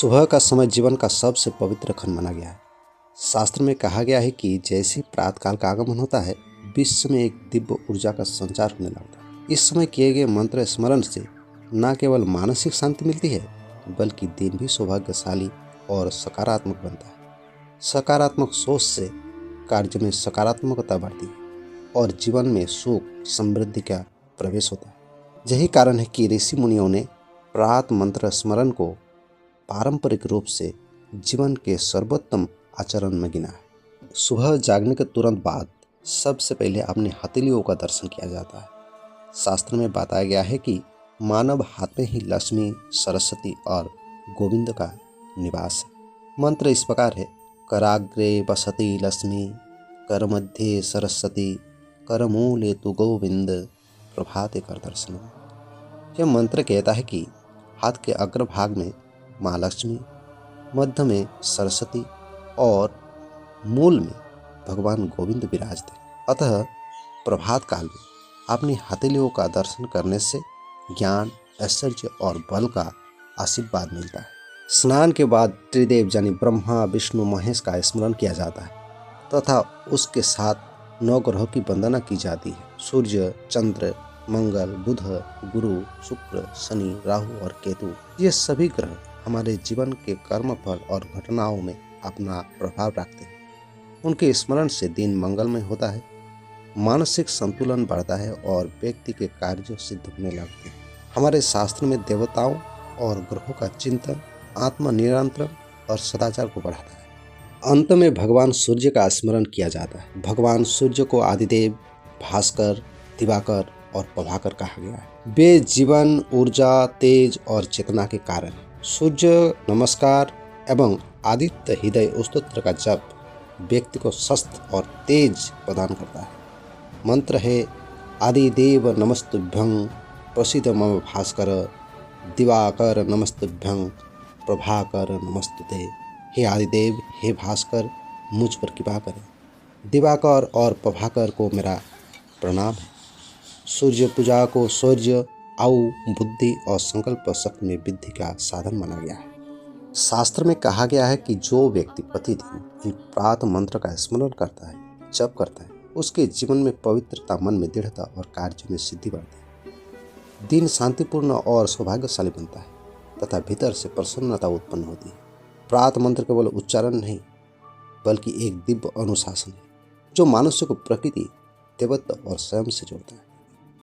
सुबह का समय जीवन का सबसे पवित्र खंड माना गया है। शास्त्र में कहा गया है कि जैसे प्रातःकाल का आगमन होता है, विश्व में एक दिव्य ऊर्जा का संचार होने लगता है। इस समय किए गए मंत्र स्मरण से न केवल मानसिक शांति मिलती है, बल्कि दिन भी सौभाग्यशाली और सकारात्मक बनता है। सकारात्मक सोच से कार्य में सकारात्मकता बढ़ती है और जीवन में सुख समृद्धि का प्रवेश होता है। यही कारण है कि ऋषि मुनियों ने प्रातः मंत्र स्मरण को पारंपरिक रूप से जीवन के सर्वोत्तम आचरण में गिना है। सुबह जागने के तुरंत बाद सबसे पहले अपने हथेलियों का दर्शन किया जाता है। शास्त्र में बताया गया है कि मानव हाथ में ही लक्ष्मी, सरस्वती और गोविंद का निवास है। मंत्र इस प्रकार है: कराग्रे वसति लक्ष्मी, कर मध्ये सरस्वती, कर मूले तु गोविंद, प्रभाते कर दर्शन। यह मंत्र कहता है कि हाथ के अग्रभाग में माँ लक्ष्मी, मध्य में सरस्वती और मूल में भगवान गोविंद विराजते। अतः प्रभात काल में अपनी हथेलियों का दर्शन करने से ज्ञान, ऐश्वर्य और बल का आशीर्वाद मिलता है। स्नान के बाद त्रिदेव यानी ब्रह्मा, विष्णु, महेश का स्मरण किया जाता है तथा उसके साथ 9 ग्रहों की वंदना की जाती है। सूर्य, चंद्र, मंगल, बुध, गुरु, शुक्र, शनि, राहु और केतु, ये सभी ग्रह हमारे जीवन के कर्मफल और घटनाओं में अपना प्रभाव रखते हैं। उनके स्मरण से दिन मंगलमय होता है, मानसिक संतुलन बढ़ता है और व्यक्ति के कार्य सिद्ध होने लगते हैं। हमारे शास्त्र में देवताओं और ग्रहों का चिंतन आत्मनियंत्रण और सदाचार को बढ़ाता है। अंत में भगवान सूर्य का स्मरण किया जाता है। भगवान सूर्य को आदिदेव, भास्कर, दिवाकर और प्रभाकर कहा गया है। वे जीवन, ऊर्जा, तेज और चेतना के कारण हैं। सूर्य नमस्कार एवं आदित्य हृदय स्तोत्र का जप व्यक्ति को स्वस्थ और तेज प्रदान करता है। मंत्र है: आदिदेव नमस्तुभ्यं, प्रसीद मम भास्कर, दिवाकर नमस्तुभ्यं, प्रभाकर नमस्तुते। हे आदिदेव, हे भास्कर, मुझ पर कृपा करें। दिवाकर और प्रभाकर को मेरा प्रणाम है। सूर्य पूजा को शौर्य, आयु, बुद्धि और संकल्प शक्ति में वृद्धि का साधन माना गया है। शास्त्र में कहा गया है कि जो व्यक्ति प्रतिदिन इन प्रातः मंत्र का स्मरण करता है, जप करता है, उसके जीवन में पवित्रता, मन में दृढ़ता और कार्य में सिद्धि बढ़ती है। दिन शांतिपूर्ण और सौभाग्यशाली बनता है तथा भीतर से प्रसन्नता उत्पन्न होती है। प्रातः मंत्र केवल उच्चारण नहीं, बल्कि एक दिव्य अनुशासन है जो मनुष्य को प्रकृति, देवत्व और स्वयं से जोड़ता है।